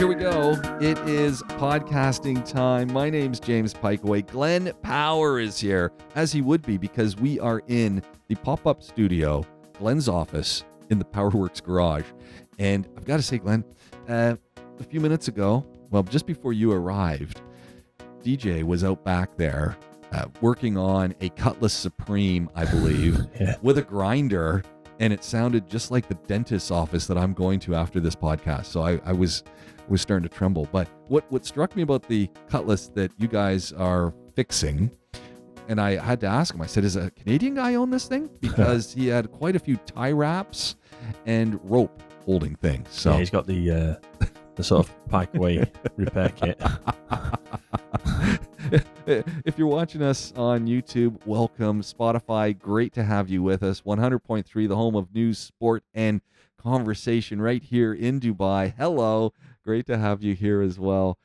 here we go. It is podcasting time. My name's James Pikeway. Glenn Power is here, as he would be, because we are in the pop-up studio, Glenn's office in the PowerWorks garage. And I've got to say, Glenn, a few minutes ago, well, just before you arrived, DJ was out back there working on a Cutlass Supreme, I believe, with a grinder. And it sounded just like the dentist's office that I'm going to after this podcast. So I was starting to tremble. But what struck me about the Cutlass that you guys are fixing, and I had to ask him, I said, is a Canadian guy own this thing? Because he had quite a few tie wraps and rope holding things. So yeah, he's got the sort of Pikeway repair kit. If you're watching us on YouTube, welcome. Spotify, great to have you with us. 100.3, the home of news, sport, and conversation right here in Dubai. Hello. Great to have you here as well.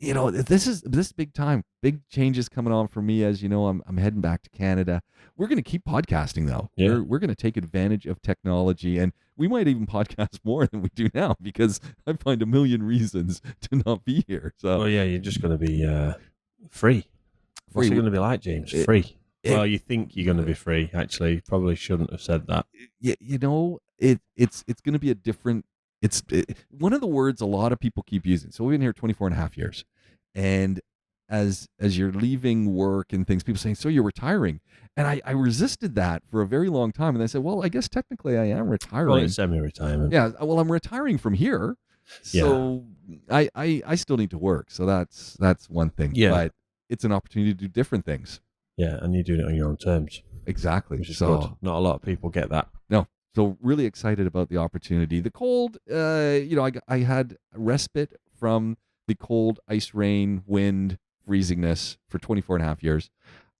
This is big time. Big changes coming on for me. As you know, I'm heading back to Canada. We're going to keep podcasting, though. Yeah. We're going to take advantage of technology, and we might even podcast more than we do now because I find a million reasons to not be here. So, well, yeah, you're just going to be free. What's it going to be like, James? Free. Well, you think you're going to be free. Actually, probably shouldn't have said that. Yeah, it's going to be a different. It's one of the words a lot of people keep using. So we've been here 24 and a half years, and as you're leaving work and things, people saying, so you're retiring. And I resisted that for a very long time. And I said, well, I guess technically I am retiring. Well, it's semi-retirement. Yeah, well, I'm retiring from here. So yeah. I still need to work. So that's one thing. Yeah. But it's an opportunity to do different things. Yeah, and you're doing it on your own terms. Exactly. Which is good. Not a lot of people get that. No. So really excited about the opportunity. The cold, I had respite from the cold, ice, rain, wind, freezingness for 24 and a half years.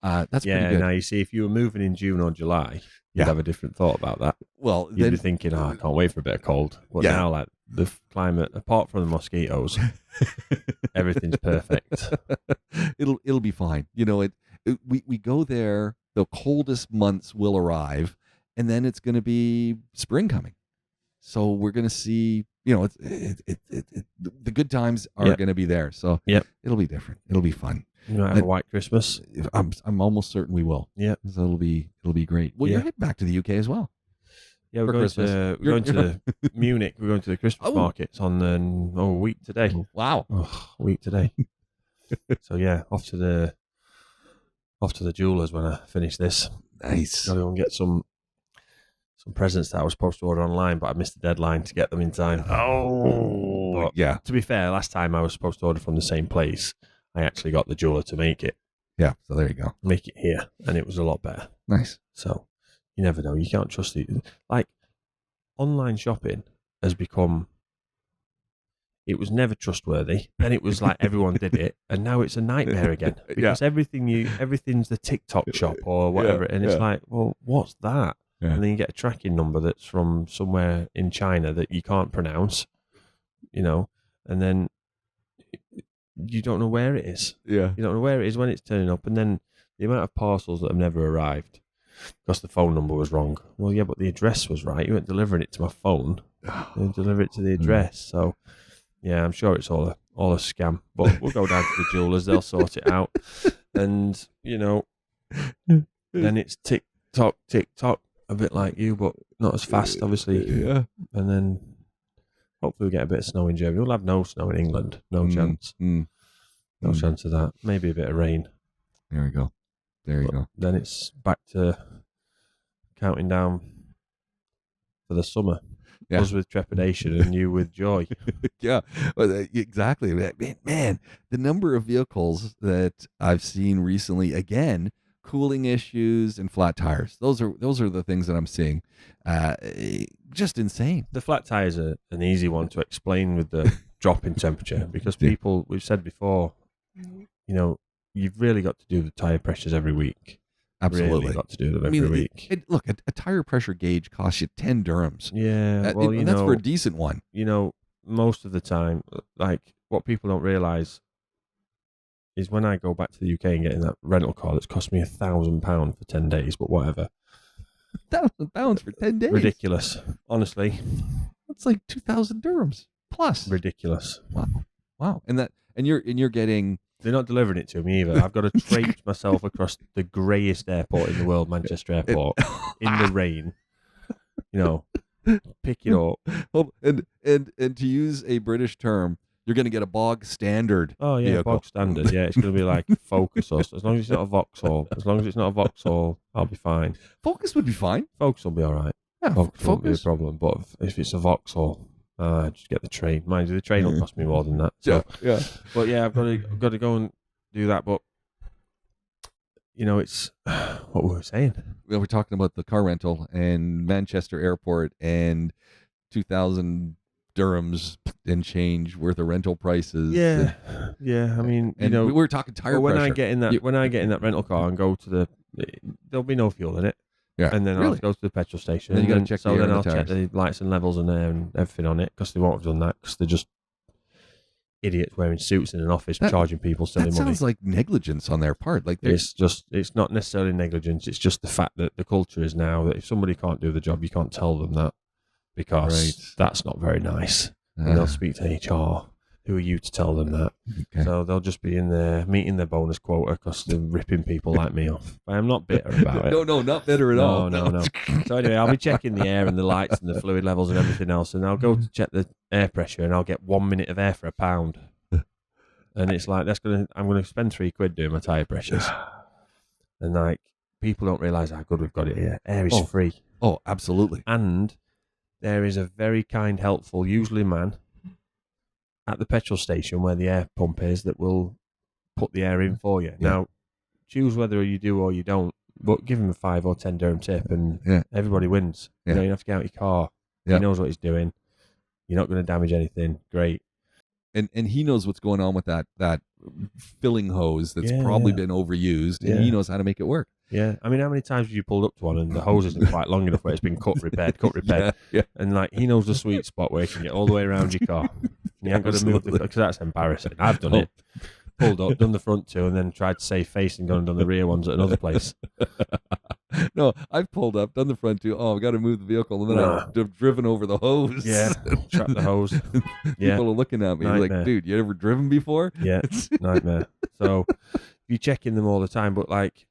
That's pretty good. Now you see, if you were moving in June or July, you'd have a different thought about that. Well, you'd be thinking, I can't wait for a bit of cold. But now, like, the climate, apart from the mosquitoes, everything's perfect. It'll be fine. We go there, the coldest months will arrive, and then it's going to be spring coming. So we're going to see, the good times are going to be there. So it'll be different. It'll be fun. You might have a white Christmas. I'm almost certain we will. Yeah. So it'll be great. Well, you're heading back to the UK as well. Yeah, we're going to Munich. We're going to the Christmas markets on a week today. Wow. A week today. So yeah, off to the jewelers when I finish this. Nice. Got to go and get some presents that I was supposed to order online, but I missed the deadline to get them in time. Oh, yeah. To be fair, last time I was supposed to order from the same place, I actually got the jeweler to make it. Yeah, so there you go. Make it here, and it was a lot better. Nice. So you never know. You can't trust it. Like, online shopping has become. It was never trustworthy. Then it was like everyone did it, and now it's a nightmare again because everything's the TikTok shop or whatever, and it's like, well, what's that? Yeah. And then you get a tracking number that's from somewhere in China that you can't pronounce, and then you don't know where it is. Yeah. You don't know where it is when it's turning up, and then the amount of parcels that have never arrived because the phone number was wrong. Well, yeah, but the address was right. You weren't delivering it to my phone. You deliver it to the address. So, yeah, I'm sure it's all a scam. But we'll go down to the jewelers. They'll sort it out. And, then it's TikTok, a bit like you, but not as fast, obviously. Yeah. And then hopefully we'll get a bit of snow in Germany. We'll have no snow in England. No chance. No chance of that. Maybe a bit of rain. There we go. There you go. Then it's back to counting down for the summer. Yeah. Us with trepidation and you with joy. Yeah, well, exactly. Man, the number of vehicles that I've seen recently, again, cooling issues and flat tires. Those are the things that I'm seeing. Just insane. The flat tires are an easy one to explain with the drop in temperature because people, we've said before, you've really got to do the tire pressures every week. Absolutely. Really got to do them every week. Look, a tire pressure gauge costs you 10 dirhams. Yeah, well, that's for a decent one. Most of the time, like, what people don't realise is when I go back to the UK and get in that rental car that's cost me £1,000 for 10 days, but whatever. £1,000 for 10 days? Ridiculous, honestly. That's like 2,000 dirhams. plus. Ridiculous. Wow. And you're getting. They're not delivering it to me either. I've got to traipse myself across the greyest airport in the world, Manchester Airport, in the rain. Pick it up. And to use a British term, you're going to get a bog standard. Oh yeah, vehicle. bog standard. Yeah, it's going to be like Focus or as long as it's not a Vauxhall. As long as it's not a Vauxhall, I'll be fine. Focus would be fine. Focus will be all right. Yeah, Focus won't be a problem. But if it's a Vauxhall, just get the train. Mind you, the train will cost me more than that. So. Yeah. But yeah, I've got to go and do that. But it's what we were saying. We're talking about the car rental and Manchester Airport and 2,000 dirhams and change worth of rental prices. Yeah. I mean, we were talking tire when pressure. when I get in that rental car and go to there'll be no fuel in it. Yeah. And then I'll go to the petrol station. Then you got to check the air and the I'll check tires. the lights and levels and air and everything on it because they won't have done that because they're just idiots wearing suits in an office charging people silly money. That sounds like negligence on their part. Like it's not necessarily negligence. It's just the fact that the culture is now that if somebody can't do the job, you can't tell them that because that's not very nice. And they'll speak to HR. Who are you to tell them that? Okay. So they'll just be in there meeting their bonus quota because they're ripping people like me off. But I'm not bitter about it. No, not bitter at all. No. So anyway, I'll be checking the air and the lights and the fluid levels and everything else, and I'll go to check the air pressure, and I'll get 1 minute of air for £1. And it's like I'm gonna spend £3 doing my tire pressures, and like people don't realise how good we've got it here. Air is free. Oh, absolutely. And there is a very kind, helpful, usually man, at the petrol station where the air pump is that will put the air in for you. Yeah. Now, choose whether you do or you don't, but give him a 5 or 10 dirham tip and everybody wins. Yeah. You don't have to get out your car. Yeah. He knows what he's doing. You're not going to damage anything. Great. And he knows what's going on with that filling hose that's probably been overused, and he knows how to make it work. Yeah, I mean, how many times have you pulled up to one and the hose isn't quite long enough where it's been cut, repaired, and like he knows the sweet spot where he can get all the way around your car. And you ain't got to move because that's embarrassing. I've done it. Pulled up, done the front two, and then tried to save face and gone and done the rear ones at another place. No, I've pulled up, done the front two. Oh, I've got to move the vehicle, and then I've driven over the hose. Yeah, trapped the hose. People are looking at me like, dude, you ever driven before? Yeah, nightmare. So you checking them all the time, but like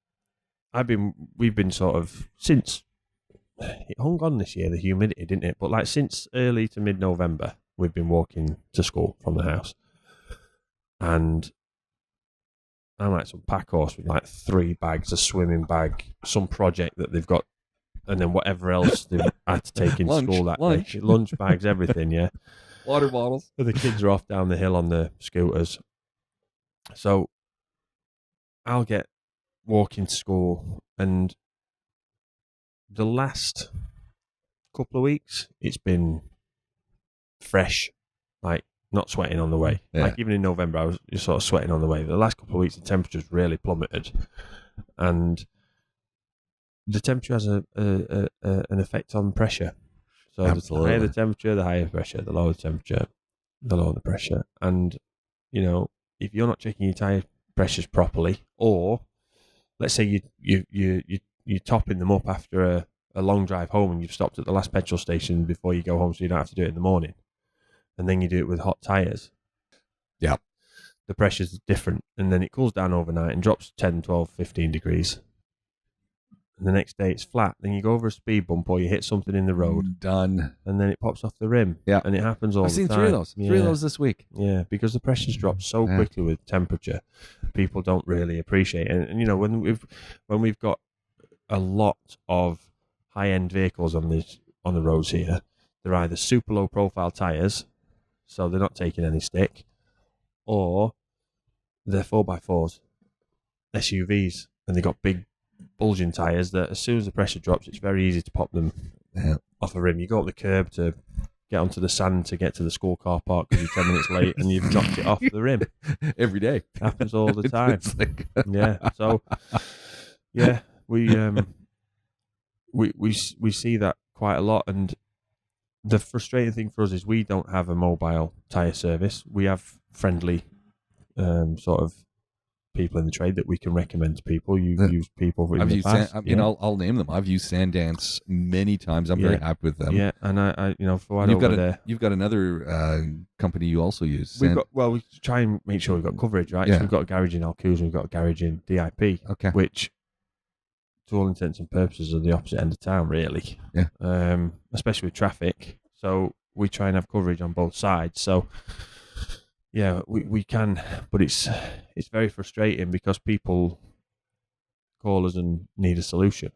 we've been sort of since it hung on this year, the humidity, didn't it? But like since early to mid-November, we've been walking to school from the house, and I'm like some pack horse with like 3 bags, a swimming bag, some project that they've got, and then whatever else they've had to take in school that day. Lunch bags, everything, yeah. Water bottles. So the kids are off down the hill on the scooters. So I'll get walking to school, and the last couple of weeks, it's been fresh, like not sweating on the way. Yeah. Like even in November, I was just sort of sweating on the way. The last couple of weeks, the temperature's really plummeted, and the temperature has an effect on pressure. So the higher the temperature, the higher pressure. The lower the temperature, the lower the pressure. And if you're not checking your tire pressures properly, or let's say you're topping them up after a long drive home and you've stopped at the last petrol station before you go home, so you don't have to do it in the morning, and then you do it with hot tires. Yeah. The pressure's different, and then it cools down overnight and drops 10, 12, 15 degrees. And the next day it's flat. Then you go over a speed bump or you hit something in the road. Done. And then it pops off the rim. Yeah. And it happens all the time. I've seen 3 of those. 3 of those this week. Yeah, because the pressure's dropped so quickly with temperature, people don't really appreciate it. And when we've got a lot of high-end vehicles on the roads here, they're either super low-profile tyres, so they're not taking any stick, or they're 4x4s, SUVs, and they've got big bulging tyres that as soon as the pressure drops, it's very easy to pop them off a rim. You go up the curb to get onto the sand to get to the school car park because you're 10 minutes late and you've dropped it off the rim. Every day. Happens all the time. Yeah. So, yeah, we see that quite a lot, and the frustrating thing for us is we don't have a mobile tyre service. We have friendly sort of people in the trade that we can recommend to people. You've used people in I've the used past. I'll name them. I've used Sandance many times. I'm very happy with them. Yeah, and I for what you've got another company you also use. We try and make sure we've got coverage, right? Yeah. So we've got a garage in Alcuza, we've got a garage in DIP, which, to all intents and purposes, are the opposite end of town, really. Yeah. Especially with traffic. So we try and have coverage on both sides. So yeah, we can, but it's very frustrating because people call us and need a solution.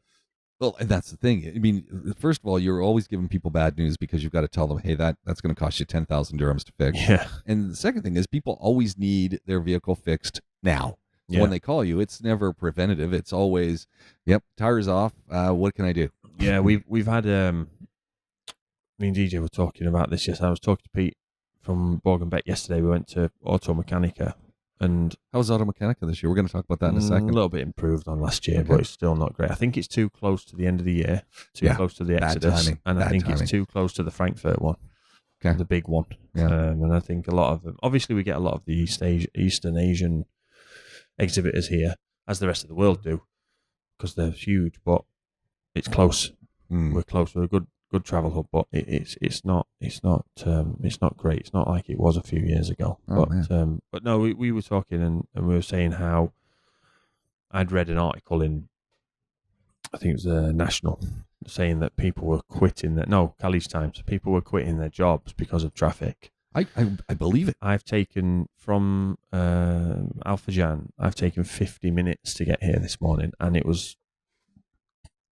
Well, and that's the thing. I mean, first of all, you're always giving people bad news because you've got to tell them, hey, that's going to cost you 10,000 dirhams to fix. Yeah. And the second thing is people always need their vehicle fixed now. So when they call you, it's never preventative. It's always, yep, tires off. What can I do? Yeah, we've had, me and DJ were talking about this yesterday. I was talking to Pete from Borg and Beck yesterday. We went to Auto Mechanica. And how was Auto Mechanica this year? We're going to talk about that in a second. A little bit improved on last year, but it's still not great. I think it's too close to the end of the year, too close to the Exodus, and I think it's too close to the Frankfurt one, the big one. Yeah. And I think a lot of them, obviously we get a lot of the Eastern Asian exhibitors here, as the rest of the world do, because they're huge, but it's close. We're close. We're a good travel hub, but it's not great. It's not like it was a few years ago. But no, we were talking and we were saying how I'd read an article in, I think it was National, saying that people were quitting Khaleej Times. People were quitting their jobs because of traffic. I believe it. I've taken from Al Fajan, I've taken 50 minutes to get here this morning, and it was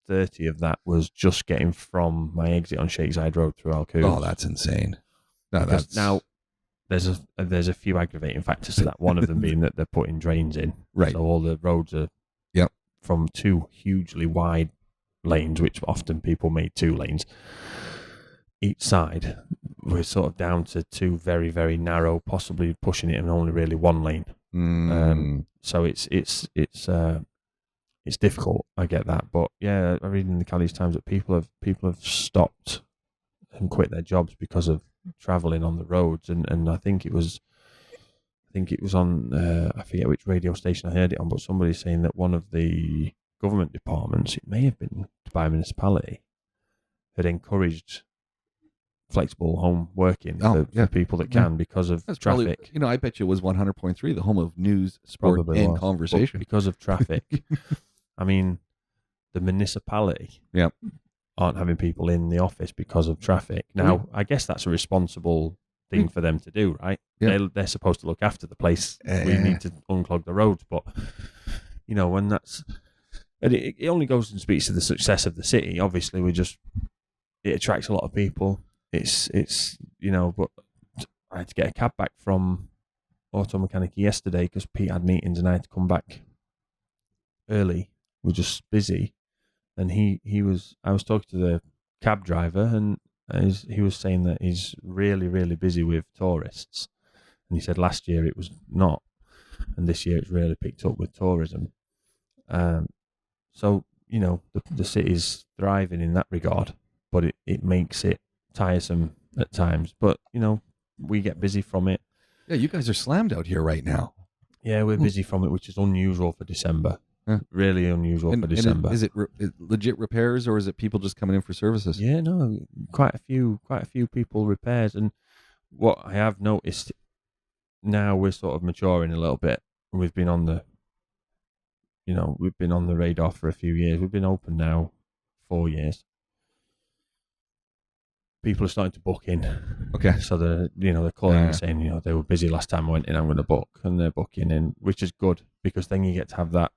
30 of that was just getting from my exit on Sheikh Zayed Road through Al Quds. Oh, that's insane. Now, there's a few aggravating factors to that. One of them being that they're putting drains in. Right. So all the roads are from two hugely wide lanes, which often people made 2 lanes each side. We're sort of down to 2 very, very narrow, possibly pushing it in only really 1 lane. So it's difficult. I get that, but yeah, I read in the Khaleej Times that people have stopped and quit their jobs because of travelling on the roads, and I think it was on I forget which radio station I heard it on, but somebody's saying that one of the government departments, it may have been Dubai Municipality, had encouraged flexible home working for people that can because of traffic. Probably, I bet you it was 100.3, the home of news, sport, and conversation. But because of traffic. I mean, the municipality aren't having people in the office because of traffic. Now, I guess that's a responsible thing for them to do, right? Yeah. They're supposed to look after the place. We need to unclog the roads. But, when that's... And it only goes and speaks to the success of the city. Obviously, it attracts a lot of people. It's but I had to get a cab back from Auto Mechanica yesterday because Pete had meetings and I had to come back early. We're just busy, and I was talking to the cab driver, and he was saying that he's really, really busy with tourists, and he said last year it was not, and this year it's really picked up with tourism. So the city's thriving in that regard, but it makes it tiresome at times. But we get busy from it. Yeah, you guys are slammed out here right now. Yeah, we're busy from it, which is unusual for December. Really unusual for December. Is it legit repairs, or is it people just coming in for services? Yeah, no, quite a few people repairs. And what I have noticed now, we're sort of maturing a little bit. We've been on the radar for a few years. We've been open now 4 years. People are starting to book in. Okay. So they're calling and saying, they were busy last time I went in, I'm going to book, and they're booking in, which is good because then you get to have that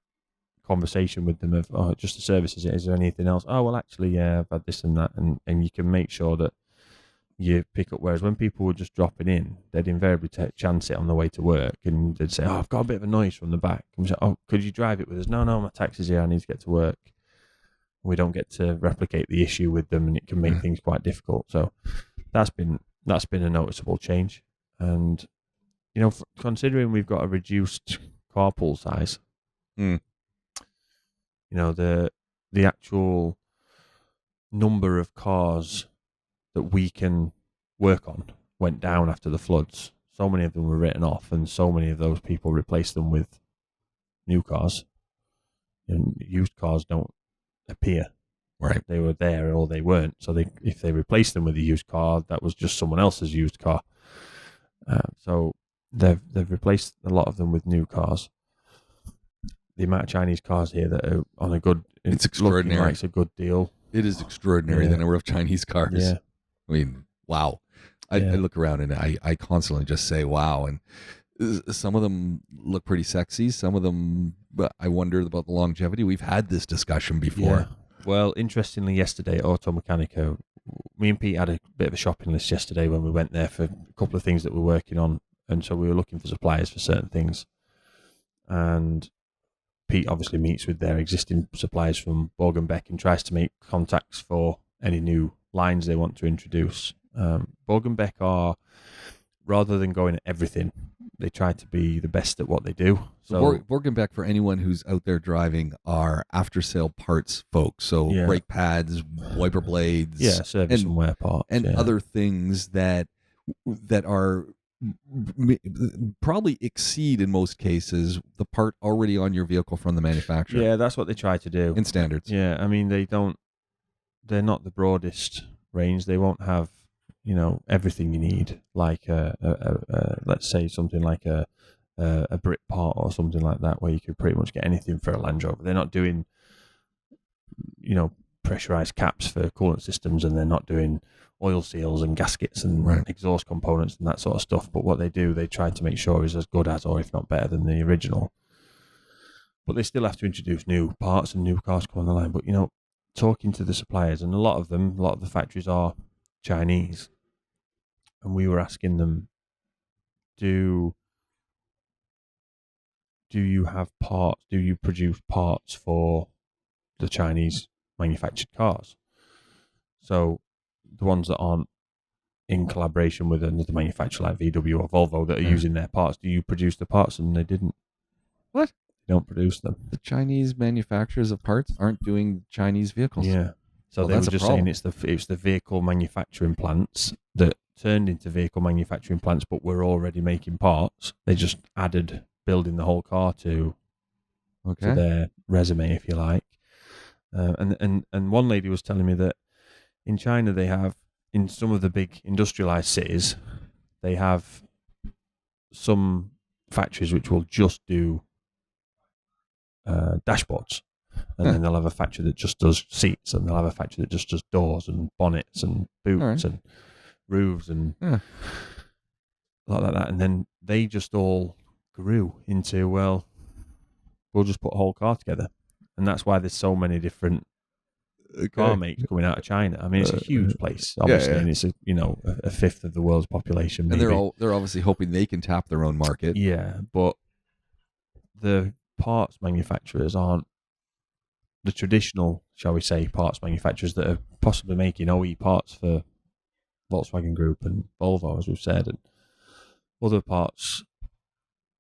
conversation with them of, just the services. Is there anything else? Oh, well, actually, yeah, I've had this and that, and you can make sure that you pick up. Whereas when people were just dropping in, they'd invariably chance it on the way to work, and they'd say, "Oh, I've got a bit of a noise from the back." And we say, "Oh, could you drive it with us?" No, my taxi's here. I need to get to work. We don't get to replicate the issue with them, and it can make things quite difficult. So that's been a noticeable change. And considering we've got a reduced carpool size, the actual number of cars that we can work on went down after the floods. So many of them were written off, and so many of those people replaced them with new cars. And used cars don't appear. Right. They were there or they weren't. So if they replaced them with a used car, that was just someone else's used car. So they've replaced a lot of them with new cars. The amount of Chinese cars here that are on a good, it's extraordinary. Like it's a good deal. It is extraordinary, the number of Chinese cars. Yeah. I mean, wow. I look around and I constantly just say, wow. And some of them look pretty sexy. Some of them, but I wonder about the longevity. We've had this discussion before. Yeah. Well, interestingly, yesterday at Auto Mechanica, me and Pete had a bit of a shopping list yesterday when we went there for a couple of things that we're working on. And so we were looking for suppliers for certain things. And Pete obviously meets with their existing suppliers from Borg & Beck and tries to make contacts for any new lines they want to introduce. Borg & Beck are, rather than going at everything, they try to be the best at what they do. So Borg & Beck, for anyone who's out there driving, are after-sale parts folks. So brake pads, wiper blades, service and wear parts, and other things that are probably exceed in most cases the part already on your vehicle from the manufacturer. Yeah, that's what they try to do in standards. Yeah, I mean they're not the broadest range. They won't have everything you need, like let's say something like a Brit part or something like that, where you could pretty much get anything for a Land Rover. They're not doing pressurized caps for coolant systems, and they're not doing oil seals and gaskets and exhaust components and that sort of stuff. But what they do, they try to make sure is as good as, or if not better than, the original. But they still have to introduce new parts and new cars come on the line. But talking to the suppliers, and a lot of the factories are Chinese, and we were asking them, do you have parts? Do you produce parts for the Chinese manufactured cars? So the ones that aren't in collaboration with another manufacturer like VW or Volvo that are using their parts, do you produce the parts? And they didn't. What? They don't produce them. The Chinese manufacturers of parts aren't doing Chinese vehicles. Yeah. So they were just saying it's the vehicle manufacturing plants that turned into vehicle manufacturing plants, but were already making parts. They just added building the whole car to their resume, if you like. And one lady was telling me that in China they have, in some of the big industrialized cities, they have some factories which will just do dashboards. And then they'll have a factory that just does seats, and they'll have a factory that just does doors and bonnets and boots and roofs and like that. And then they just all grew into, well, we'll just put a whole car together. And that's why there's so many different car makes coming out of China. I mean, it's a huge place, obviously, and it's a fifth of the world's population. Maybe. And they're obviously hoping they can tap their own market. Yeah, but the parts manufacturers aren't the traditional, shall we say, parts manufacturers that are possibly making OE parts for Volkswagen Group and Volvo, as we've said, and other parts.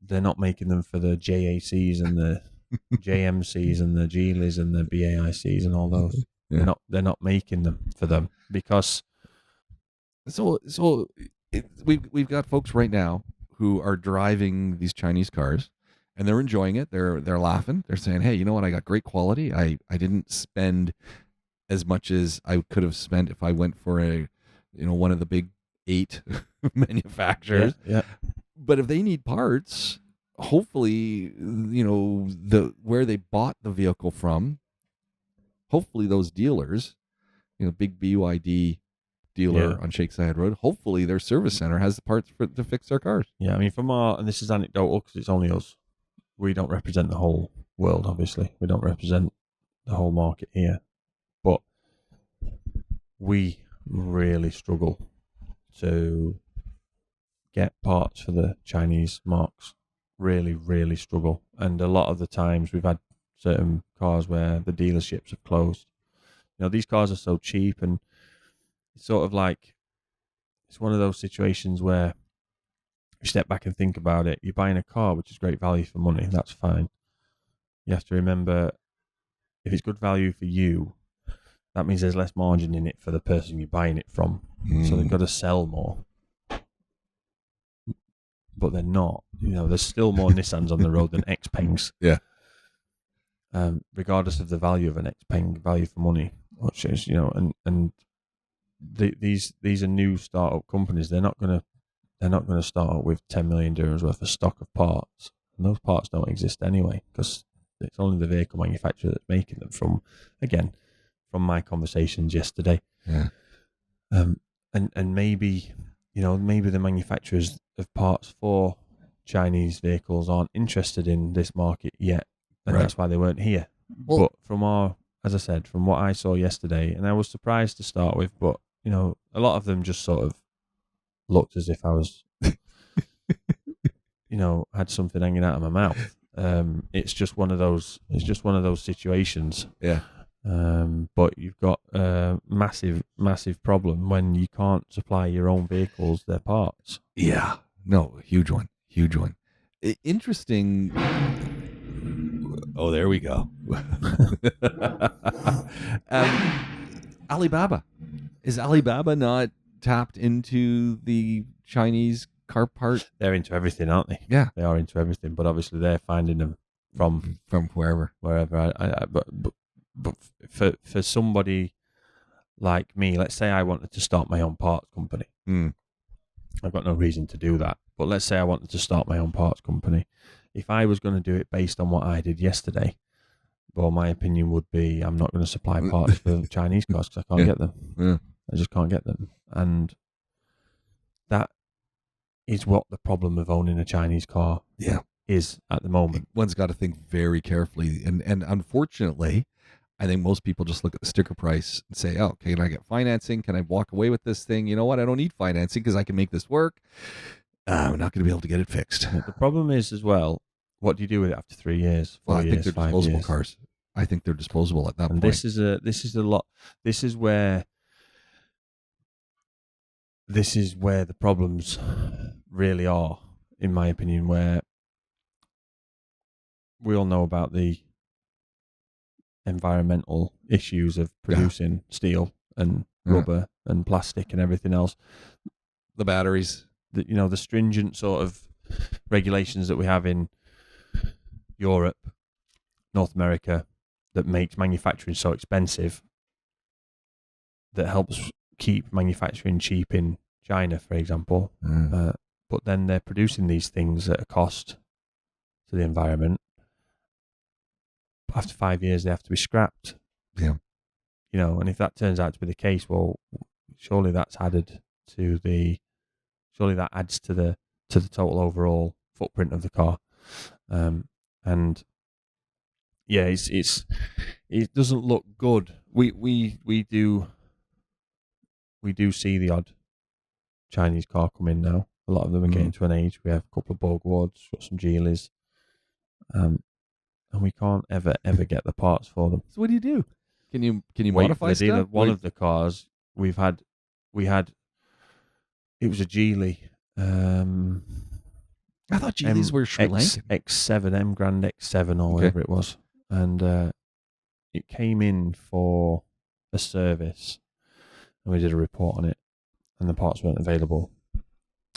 They're not making them for the JACs and the JMCs and the Geelys and the BAICs and all those. Yeah. They're not making them for them because. We've got folks right now who are driving these Chinese cars, and they're enjoying it. They're laughing. They're saying, "Hey, you know what? I got great quality. I didn't spend as much as I could have spent if I went for one of the big 8 manufacturers." Yeah. But if they need parts, hopefully, where they bought the vehicle from, hopefully those dealers, big BYD dealer on Shakeside Road, hopefully their service center has the parts to fix their cars. Yeah, I mean, and this is anecdotal because it's only us. We don't represent the whole world, obviously. We don't represent the whole market here. But we really struggle to get parts for the Chinese marques. Really, really struggle. And a lot of the times we've had certain cars where the dealerships have closed. These cars are so cheap, and it's sort of like, it's one of those situations where you step back and think about it. You're buying a car, which is great value for money. That's fine. You have to remember, if it's good value for you, that means there's less margin in it for the person you're buying it from. So they've got to sell more. But they're not. There's still more Nissans on the road than Xpengs. Yeah. regardless of the value of an X, paying value for money, which is, and these are new startup companies. They're not going to start up with 10 million dirhams worth of stock of parts, and those parts don't exist anyway because it's only the vehicle manufacturer that's making them. From my conversations yesterday, and maybe the manufacturers of parts for Chinese vehicles aren't interested in this market yet, and that's why they weren't here. But from what I saw yesterday, and I was surprised to start with, but a lot of them just sort of looked as if I was, had something hanging out of my mouth. It's just one of those situations. Yeah. But you've got a massive problem when you can't supply your own vehicles their parts. Yeah. No, huge one. Interesting. Oh, there we go. Alibaba. Is Alibaba not tapped into the Chinese car part? They're into everything, aren't they? Yeah. They are into everything, but obviously they're finding them from wherever. But for somebody like me, let's say I wanted to start my own parts company. I've got no reason to do that. But let's say I wanted to start my own parts company. If I was going to do it based on what I did yesterday, well, my opinion would be I'm not going to supply parts for Chinese cars because I can't get them. Yeah. I just can't get them. And that is what the problem of owning a Chinese car is at the moment. One's got to think very carefully. And unfortunately, I think most people just look at the sticker price and say, oh, can I get financing? Can I walk away with this thing? You know what? I don't need financing because I can make this work. I'm not going to be able to get it fixed. The problem is as well, what do you do with it after 3 years? I think they're disposable cars. I think they're disposable at that point. This is a lot. This is where the problems really are, in my opinion, where we all know about the environmental issues of producing steel and rubber and plastic and everything else. The batteries. The stringent sort of regulations that we have in Europe, North America, that makes manufacturing so expensive, that helps keep manufacturing cheap in China, for example. But then they're producing these things at a cost to the environment. After 5 years, they have to be scrapped. Yeah. And if that turns out to be the case, well, surely that adds to the total overall footprint of the car. And yeah, it doesn't look good. We do see the odd Chinese car come in now. A lot of them are getting to an age. We have a couple of Borg Wards, got some Geelys, and we can't ever get the parts for them. So what do you do? Can you modify stuff? stuff? One of the cars we had, it was a Geely. I thought Geelys were Sri Lankan. X7, M Grand X7 or whatever it was. And it came in for a service and we did a report on it and the parts weren't available.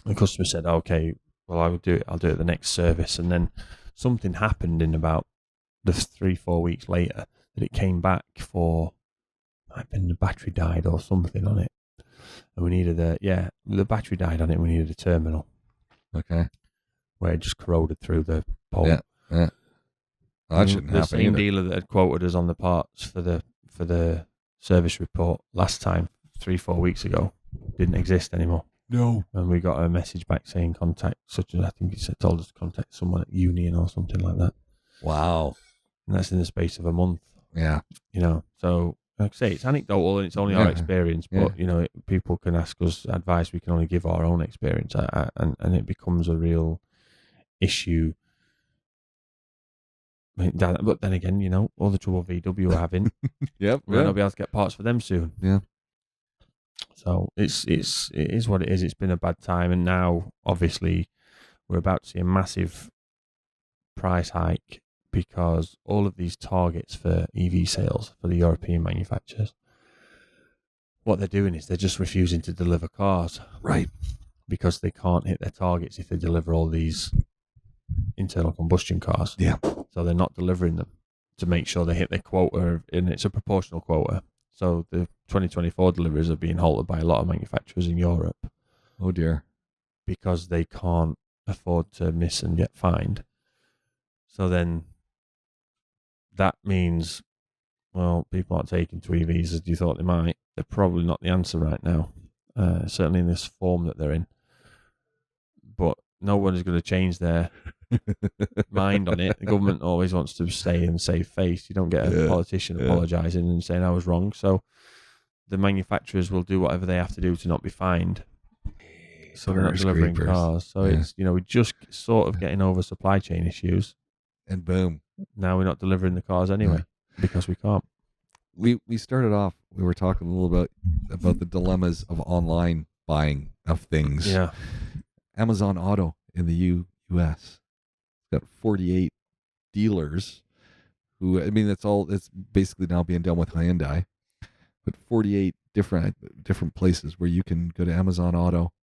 The customer said, okay, well, I'll do it the next service. And then something happened in about the 3-4 weeks later that it came back for, might have been the battery died or something on it. And we needed the battery died on it and we needed a terminal. Okay. Where it just corroded through the pole. Yeah. Well, that shouldn't happen. The same dealer that had quoted us on the parts for the service report last time, 3-4 weeks ago, didn't exist anymore. No. And we got a message back saying contact, such as I think he told us to contact someone at Union or something like that. Wow. And that's in the space of a month. Yeah. So like I say, it's anecdotal and it's only our experience, but people can ask us advice. We can only give our own experience, and it becomes a real issue. But then again, all the trouble VW are having, yep, we're not be able to get parts for them soon. Yeah. So it is what it is. It's been a bad time, and now obviously we're about to see a massive price hike because all of these targets for EV sales for the European manufacturers, what they're doing is they're just refusing to deliver cars, right? Because they can't hit their targets if they deliver all these internal combustion cars. Yeah. So they're not delivering them to make sure they hit their quota, and it's a proportional quota. So the 2024 deliveries are being halted by a lot of manufacturers in Europe. Oh dear. Because they can't afford to miss and get fined. So then that means, well, people aren't taking to EVs as you thought they might. They're probably not the answer right now, certainly in this form that they're in. But no one is going to change their mind on it. The government always wants to stay and save face. You don't get a politician apologising and saying I was wrong. So the manufacturers will do whatever they have to do to not be fined. So they're not delivering cars. So it's, we're just sort of getting over supply chain issues. And boom. Now we're not delivering the cars anyway because we can't. We started off, we were talking a little bit about the dilemmas of online buying of things. Yeah. Amazon Auto in the U.S. got 48 dealers who, I mean, it's basically now being done with Hyundai, but 48 different places where you can go to Amazon Auto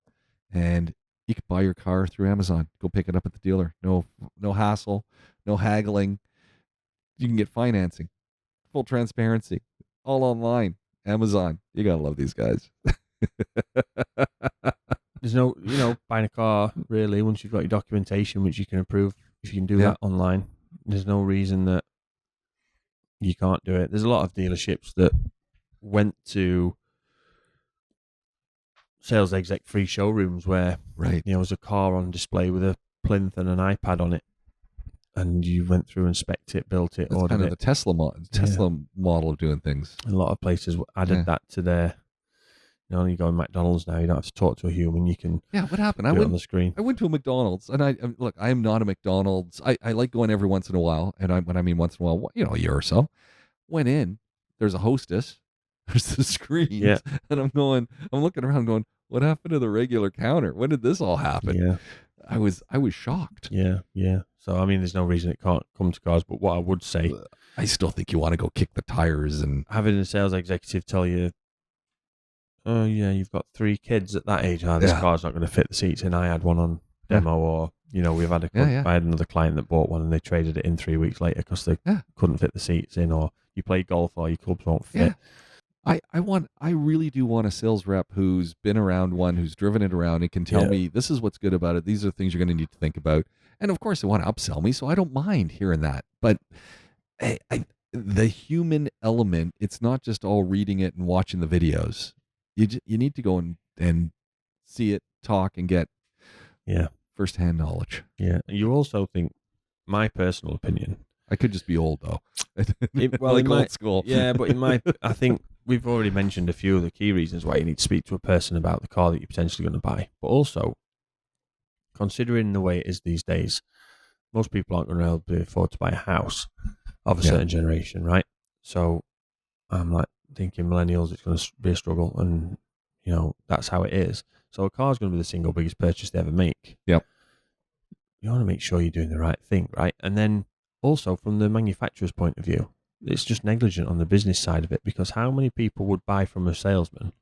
and you can buy your car through Amazon. Go pick it up at the dealer. No hassle, no haggling. You can get financing, full transparency, all online. Amazon. You gotta love these guys. There's no, buying a car really once you've got your documentation, which you can approve. If you can do that online, there's no reason that you can't do it. There's a lot of dealerships that went to sales exec free showrooms where there's a car on display with a plinth and an iPad on it, and you went through and spec'd it, built it, ordered kind of it. the Tesla model of doing things. A lot of places added that to their. You go in McDonald's now. You don't have to talk to a human. You can. Yeah, what happened? I went on the screen. I went to a McDonald's, and I am not a McDonald's. I like going every once in a while, and when I mean once in a while, a year or so. Went in. There's a hostess. There's the screens, and I'm looking around, going, what happened to the regular counter? When did this all happen? Yeah, I was shocked. Yeah. So I mean, there's no reason it can't come to cars. But what I would say, I still think you want to go kick the tires and having a sales executive tell you, oh yeah, you've got 3 kids at that age. This car's not going to fit the seats in. I had one on demo, or we've had I had another client that bought one and they traded it in 3 weeks later because they couldn't fit the seats in, or you play golf or your clubs won't fit. I really do want a sales rep who's been around one, who's driven it around and can tell me this is what's good about it. These are things you're going to need to think about. And of course, they want to upsell me, so I don't mind hearing that. But the human element, it's not just all reading it and watching the videos. You need to go and see it, talk, and get firsthand knowledge. Yeah. You also think, my personal opinion, I could just be old though. Old school. Yeah, but I think we've already mentioned a few of the key reasons why you need to speak to a person about the car that you're potentially going to buy. But also, considering the way it is these days, most people aren't going to be able to afford to buy a house of a certain generation, right? So I'm like thinking millennials, it's going to be a struggle, and that's how it is. So a car is going to be the single biggest purchase they ever make. Yep. You want to make sure you're doing the right thing, right? And then also from the manufacturer's point of view, it's just negligent on the business side of it, because how many people would buy from a salesman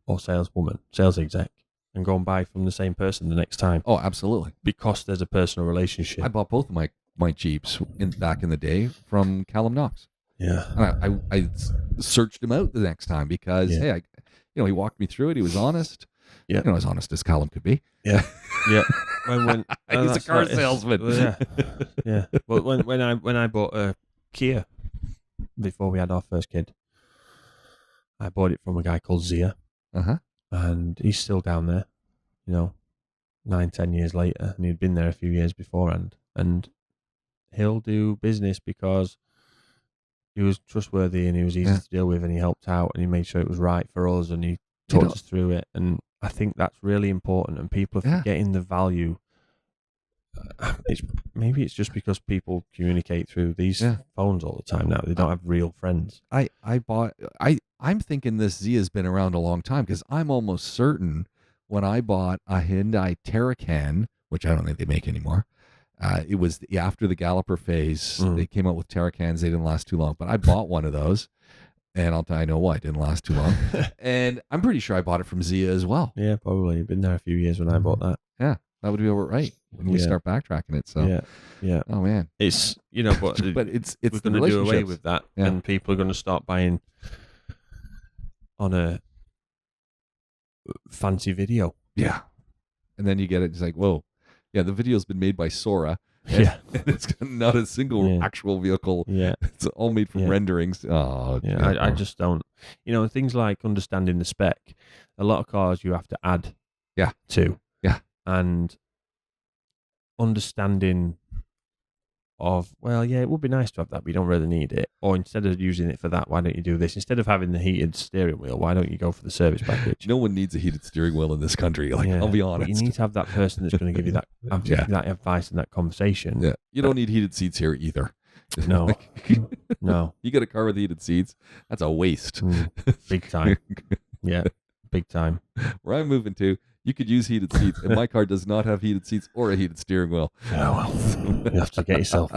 or saleswoman, sales exec, and go and buy from the same person the next time? Oh, absolutely. Because there's a personal relationship. I bought both of my Jeeps back in the day from Callum Knox. Yeah. And I searched him out the next time because, he walked me through it. He was honest. Yeah. As honest as Callum could be. Yeah. Yeah. When he's a car salesman. Yeah. Well, when I bought a Kia before we had our first kid, I bought it from a guy called Zia. And he's still down there, 9-10 years later, and he'd been there a few years beforehand. And he'll do business because he was trustworthy and he was easy to deal with, and he helped out and he made sure it was right for us, and he talked us through it. And I think that's really important, and people are forgetting the value. Maybe it's just because people communicate through these phones all the time now. They don't have real friends. I'm thinking this Z has been around a long time, because I'm almost certain when I bought a Hyundai Terracan, which I don't think they make anymore, it was after the Galloper phase. They came out with Terracans. They didn't last too long, but I bought one of those, and I'll tell you, I know why it didn't last too long. And I'm pretty sure I bought it from Zia as well. Yeah, probably. Been there a few years when I bought that. Yeah. That would be about right when we start backtracking it. So, yeah. Oh man, it's but but it's we're the going to do away relationships with that, Yeah. and people are going to start buying on a fancy video. Yeah, and then you get it. It's like, whoa, yeah, the video's been made by Sora. And it's not a single actual vehicle. Yeah, it's all made from renderings. Oh, yeah. I just don't. Things like understanding the spec. A lot of cars you have to add. To. Yeah. And understanding of, it would be nice to have that, but you don't really need it. Or instead of using it for that, why don't you do this? Instead of having the heated steering wheel, why don't you go for the service package? No one needs a heated steering wheel in this country. I'll be honest. But you need to have that person that's going to give you that, that advice and that conversation. Yeah. You don't need heated seats here either. No. No. You get a car with heated seats, that's a waste. Big time. Yeah. Big time. Where I'm moving to, you could use heated seats, and my car does not have heated seats or a heated steering wheel. Oh, well, you have to get yourself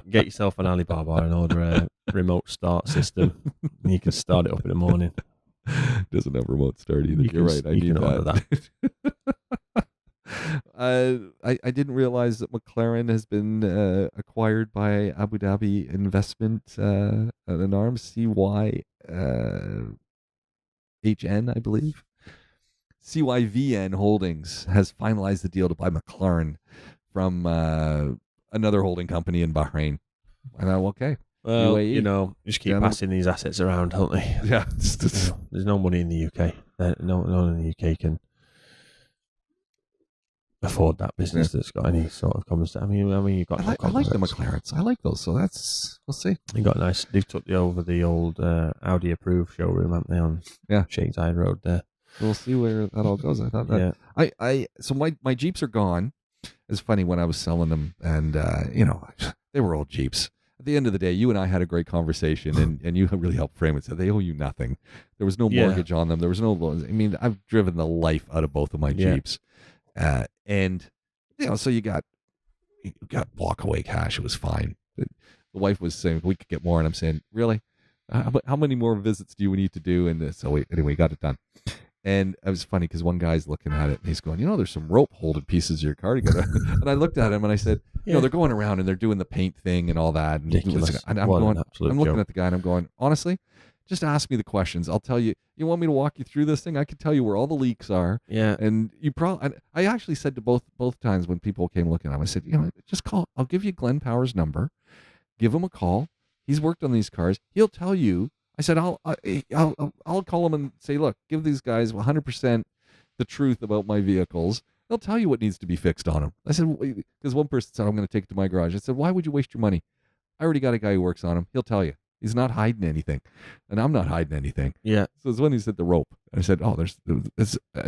get yourself an Alibaba and order a remote start system. And you can start it up in the morning. Doesn't have remote start either. You're right. I need that. I didn't realize that McLaren has been acquired by Abu Dhabi Investment an arm, CYHN, I believe. CYVN Holdings has finalized the deal to buy McLaren from another holding company in Bahrain. And I'm okay. Well, UAE. just keep passing these assets around, don't they? Yeah. There's no money in the UK. No one in the UK can afford that business that's got any sort of common sense. I mean, you've got. I like the McLarens. I like those. So we'll see. You got nice. They've took over the old Audi approved showroom, haven't they, on Sheikh Zayed Road there. We'll see where that all goes. I thought that. So my Jeeps are gone. It's funny when I was selling them, and they were old Jeeps. At the end of the day, you and I had a great conversation, and you really helped frame it. So they owe you nothing. There was no mortgage on them. There was no loans. I mean, I've driven the life out of both of my Jeeps, and so you got walk away cash. It was fine. The wife was saying we could get more, and I'm saying, really, how many more visits do you need to do? And so anyway, got it done. And it was funny because one guy's looking at it and he's going, there's some rope holding pieces of your car together. And I looked at him and I said, they're going around and they're doing the paint thing and all that. And I'm looking at the guy and I'm going, honestly, just ask me the questions. I'll tell you. You want me to walk you through this thing? I can tell you where all the leaks are. Yeah. And I actually said to both times when people came looking at him, I said, just call. I'll give you Glenn Power's number. Give him a call. He's worked on these cars. He'll tell you. I said, I'll call them and say, look, give these guys 100% the truth about my vehicles. They'll tell you what needs to be fixed on them. I said, because one person said, I'm going to take it to my garage. I said, why would you waste your money? I already got a guy who works on them. He'll tell you. He's not hiding anything. And I'm not hiding anything. Yeah. So it's when he said the rope. I said, I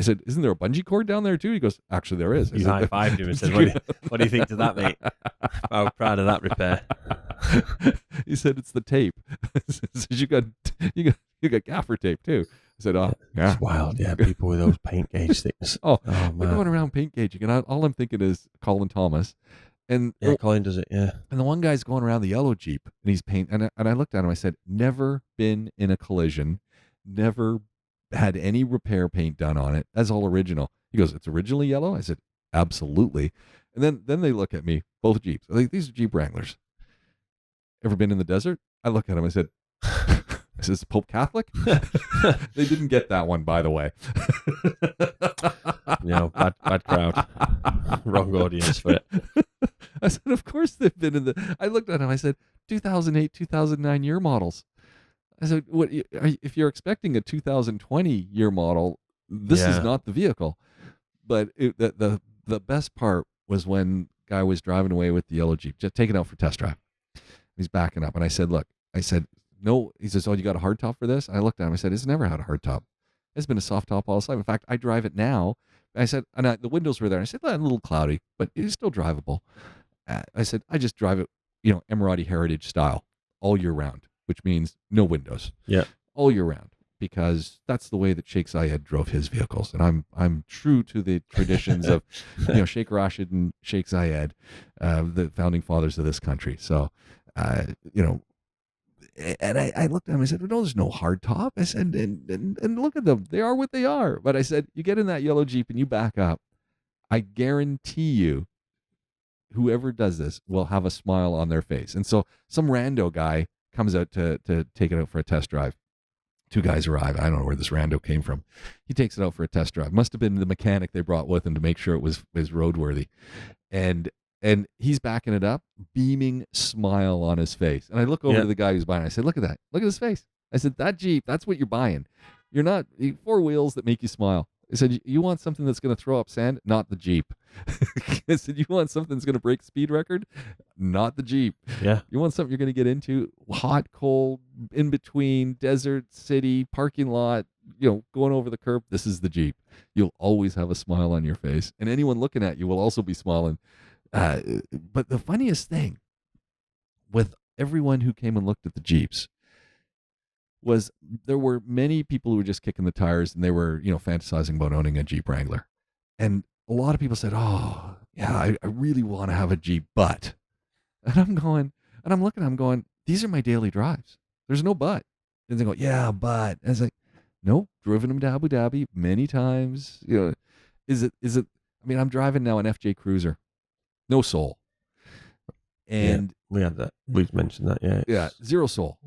said, isn't there a bungee cord down there too? He goes, actually there is. You high-fived him and said, what do you think to that, mate? I'm proud of that repair. He said, it's the tape. Says, you got gaffer tape too. I said, oh, yeah. It's wild, yeah. People with those paint gauge things. They're going around paint gauging. And all I'm thinking is Colin Thomas. And Colin does it, yeah. And the one guy's going around the yellow Jeep and he's painting. And I looked at him. I said, never been in a collision, never had any repair paint done on it. That's all original. He goes, it's originally yellow? I said, absolutely. And then they look at me, both Jeeps. These are Jeep Wranglers. Ever been in the desert? I look at him. I said, is this Pope Catholic? They didn't get that one, by the way. Bad crowd. Wrong audience for it. I said, of course they've been in the... I looked at him. I said, 2008, 2009 year models. I said, what? If you're expecting a 2020 year model, this is not the vehicle. But the best part was when guy was driving away with the yellow Jeep, just taken out for test drive. He's backing up. And I said, look, no. He says, oh, you got a hard top for this? I looked at him. I said, it's never had a hard top. It's been a soft top all the time. In fact, I drive it now. I said, and the windows were there. I said, a little cloudy, but it's still drivable. I said, I just drive it, Emirati Heritage style all year round, which means no windows. Yeah. All year round, because that's the way that Sheikh Zayed drove his vehicles. And I'm true to the traditions of, Sheikh Rashid and Sheikh Zayed, the founding fathers of this country. So, and I looked at him. I said, "No, there's no hard top." I said, "And look at them. They are what they are." But I said, "You get in that yellow Jeep and you back up. I guarantee you, whoever does this will have a smile on their face. And so some rando guy comes out to take it out for a test drive. Two guys arrive. I don't know where this rando came from. He takes it out for a test drive. Must have been the mechanic they brought with him to make sure it was roadworthy. And he's backing it up, beaming smile on his face. And I look over to the guy who's buying it. I said, look at that. Look at his face. I said, that Jeep, that's what you're buying. You're not 4 wheels that make you smile. I said, you want something that's going to throw up sand? Not the Jeep. I said, you want something that's going to break speed record? Not the Jeep. Yeah. You want something you're going to get into? Hot, cold, in between, desert, city, parking lot, going over the curb. This is the Jeep. You'll always have a smile on your face. And anyone looking at you will also be smiling. But the funniest thing with everyone who came and looked at the Jeeps was there were many people who were just kicking the tires and they were, fantasizing about owning a Jeep Wrangler. And a lot of people said, oh, yeah, I really want to have a Jeep, but. And I'm going, these are my daily drives. There's no but. And they go, yeah, but. And it's like, nope, driven them to Abu Dhabi many times. Is it, I'm driving now an FJ Cruiser. No soul. And we had that. We've mentioned that, yeah. Yeah, zero soul.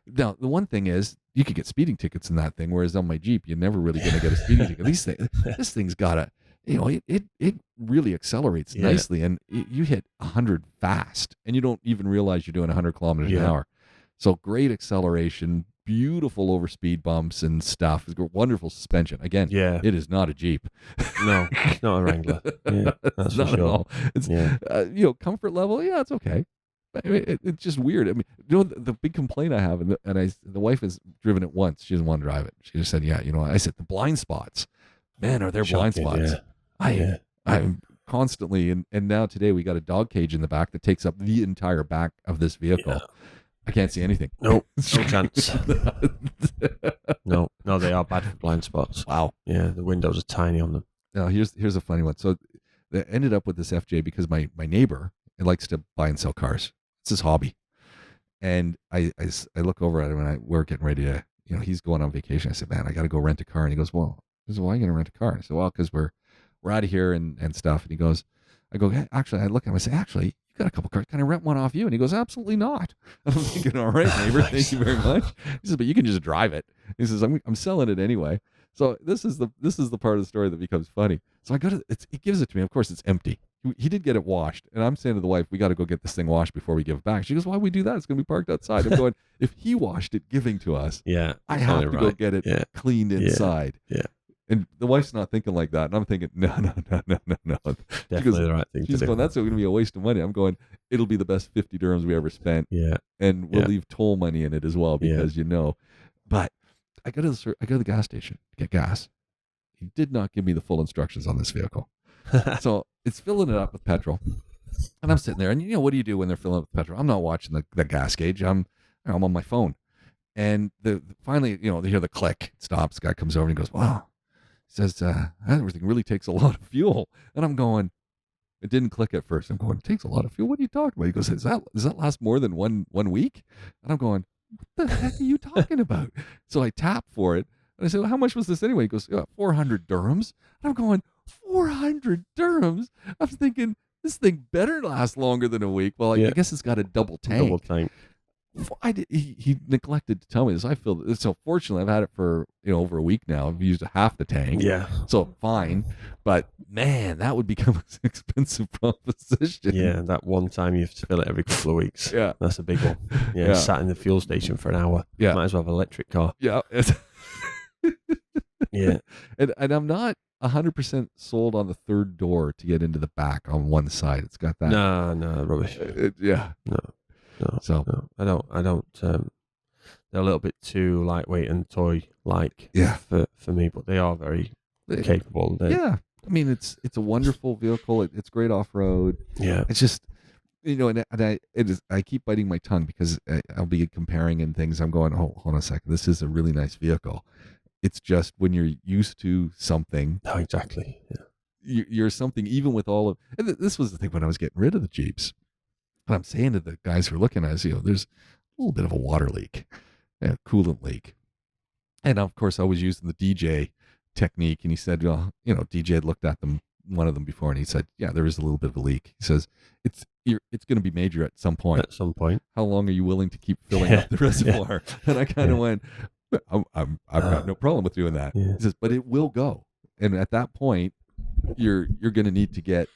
Now, the one thing is, you could get speeding tickets in that thing, whereas on my Jeep, you're never really going to get a speeding ticket. This thing's got it really accelerates nicely, and you hit 100 fast, and you don't even realize you're doing 100 kilometers an hour. So great acceleration, beautiful over speed bumps and stuff. Wonderful suspension. Again, it is not a Jeep. No, it's not a Wrangler. Yeah, that's for not sure. At all. It's comfort level. Yeah, it's okay. It's just weird. The big complaint I have, and the wife has driven it once. She doesn't want to drive it. She just said, yeah, I said, the blind spots. Man, are there blind spots? Yeah. I'm constantly, and now today we got a dog cage in the back that takes up the entire back of this vehicle. Yeah. I can't see anything. Nope, no chance. No, they are bad for blind spots. Wow. Yeah, the windows are tiny on them. Now, here's a funny one. So they ended up with this FJ because my neighbor likes to buy and sell cars. It's his hobby. And I look over at him and we're getting ready to, he's going on vacation. I said, man, I got to go rent a car. And he goes, well, why are you going to rent a car? And I said, well, because we're out of here and stuff. And he goes, I go, hey, actually, I look at him and say, actually, you got a couple cars. Can I rent one off you? And he goes, absolutely not. And I'm thinking, all right, neighbor, thank you very much. He says, but you can just drive it. He says, I'm selling it anyway. So this is the part of the story that becomes funny. So I go to he gives it to me. Of course, it's empty. He did get it washed, and I'm saying to the wife, we got to go get this thing washed before we give it back. She goes, why would we do that? It's going to be parked outside. I'm going, if he washed it, giving to us, I have to go get it cleaned inside. Yeah. And the wife's not thinking like that, and I'm thinking, no. Definitely the right thing to do. She's going, that's going to be a waste of money. I'm going, it'll be the best 50 dirhams we ever spent. Yeah. And we'll leave toll money in it as well because But I go to the gas station to get gas. He did not give me the full instructions on this vehicle. So it's filling it up with petrol. And I'm sitting there, and what do you do when they're filling up with petrol? I'm not watching the gas gauge. I'm on my phone. And finally, they hear the click. It stops. The guy comes over and he goes, wow. He says, everything really takes a lot of fuel. And I'm going, it didn't click at first. I'm going, it takes a lot of fuel. What are you talking about? He goes, does that last more than one week? And I'm going, what the heck are you talking about? So I tap for it. And I said, well, how much was this anyway? He goes, 400 dirhams. And I'm going, 400 dirhams? I'm thinking, this thing better last longer than a week. Well, I guess it's got a double tank. Double tank. He neglected to tell me this. I feel so. Fortunately, I've had it for over a week now. I've used half the tank. Yeah. So fine, but man, that would become an expensive proposition. Yeah, that one time you have to fill it every couple of weeks. Yeah, that's a big one. Yeah, sat in the fuel station for an hour. Yeah, might as well have an electric car. Yeah. Yeah, and I'm not 100% sold on the third door to get into the back on one side. It's got that. No, rubbish. No, I don't. They're a little bit too lightweight and toy-like. For me, but they are very capable. It's a wonderful vehicle. It's great off road. Yeah, it's just I keep biting my tongue because I'll be comparing and things. I'm going, hold on a second. This is a really nice vehicle. It's just when you're used to something. Oh, exactly. Yeah, you're something. Even with all of, and this was the thing when I was getting rid of the Jeeps. And I'm saying to the guys who are looking at us, there's a little bit of a water leak, a coolant leak. And of course, I was using the DJ technique. And he said, well, DJ had looked at them one of them before, and he said, "Yeah, there is a little bit of a leak." He says, "It's going to be major at some point. At some point. How long are you willing to keep filling up the reservoir?" And I kind of went, I've got no problem with doing that. Yeah. He says, "But it will go, and at that point, you're going to need to get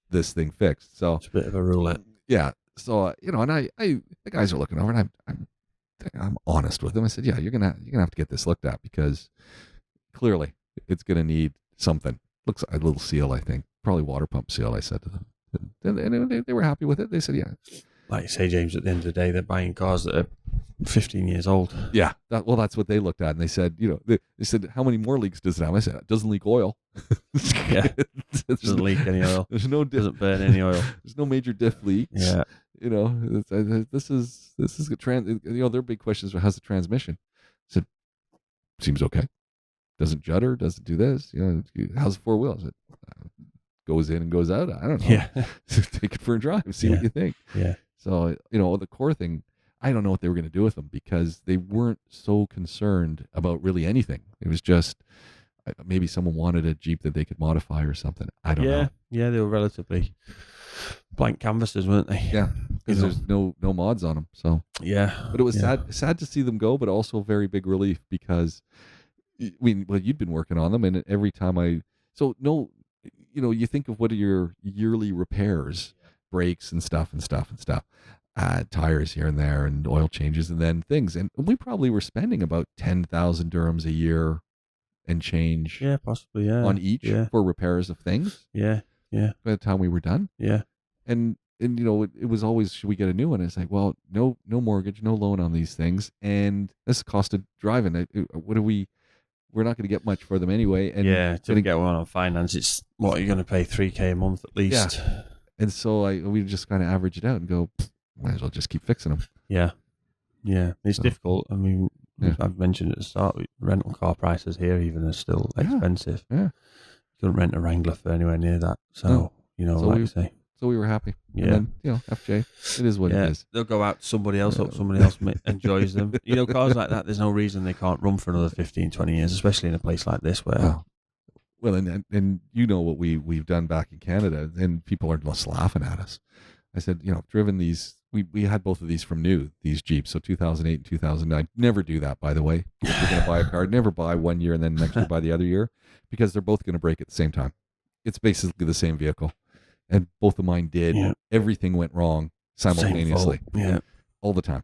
this thing fixed." So it's a bit of a roulette. Yeah. So and I the guys are looking over, and I'm honest with them. I said, "Yeah, you're gonna have to get this looked at because clearly it's gonna need something. Looks like a little seal, I think, probably water pump seal." I said to them, and they were happy with it. They said, "Yeah." Like you say, James, at the end of the day, they're buying cars that are 15 years old. Yeah. That's what they looked at, and they said, they said, "How many more leaks does it have?" I said, "It doesn't leak oil." Yeah. It doesn't leak any oil. There's no doesn't burn any oil. There's no major diff leaks. Yeah. This is a their big question is, how's the transmission? I said, seems okay. Doesn't judder, doesn't do this. How's the four wheels? It goes in and goes out. I don't know. Yeah. Take it for a drive. See what you think. Yeah. So, the core thing, I don't know what they were going to do with them because they weren't so concerned about really anything. It was just maybe someone wanted a Jeep that they could modify or something. I don't know. Yeah, they were relatively blank canvases, weren't they? Yeah, because there's no mods on them. So yeah, but it was sad to see them go, but also very big relief because you'd been working on them, and every time you think of what are your yearly repairs, brakes and stuff, tires here and there, and oil changes, and then things, and we probably were spending about 10,000 dirhams a year and change. Yeah, possibly. Yeah, on each for repairs of things. Yeah. By the time we were done. Yeah. And it was always, should we get a new one? It's like, well, no mortgage, no loan on these things, and this is cost of driving. We're not going to get much for them anyway. And to get one on finance, it's what you're going to pay $3,000 a month at least. Yeah. And so we just kind of average it out and go, might as well just keep fixing them. Yeah. It's difficult. I mean, I've mentioned at the start, rental car prices here even are still expensive. Yeah. You couldn't rent a Wrangler for anywhere near that. So, like you say. So we were happy. Yeah. And then, FJ, it is what it is. They'll go out to somebody else, hope somebody else enjoys them. Cars like that, there's no reason they can't run for another 15, 20 years, especially in a place like this where... Well, and what we've done back in Canada, and people are just laughing at us. I said, I've driven these... We had both of these from new, these Jeeps, so 2008 and 2009. Never do that, by the way. If you're going to buy a car, never buy one year and then next year buy the other year, because they're both going to break at the same time. It's basically the same vehicle. And both of mine did. Yeah. Everything went wrong simultaneously. All the time.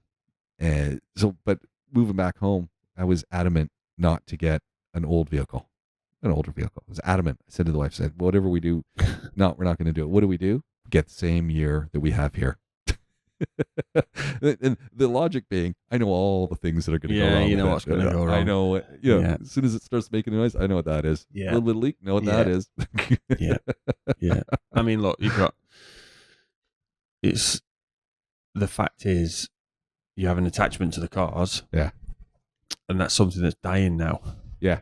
And but moving back home, I was adamant not to get an older vehicle. I was adamant. I said to the wife, whatever we do, no, we're not going to do it. What do? Get the same year that we have here. And the logic being, I know all the things that are going to go wrong. You know what's going to go wrong. I know it. As soon as it starts making noise, I know what that is. Yeah. A little bit of leak, know what that is. Yeah. I mean, look, the fact is, you have an attachment to the cars. Yeah. And that's something that's dying now. Yeah.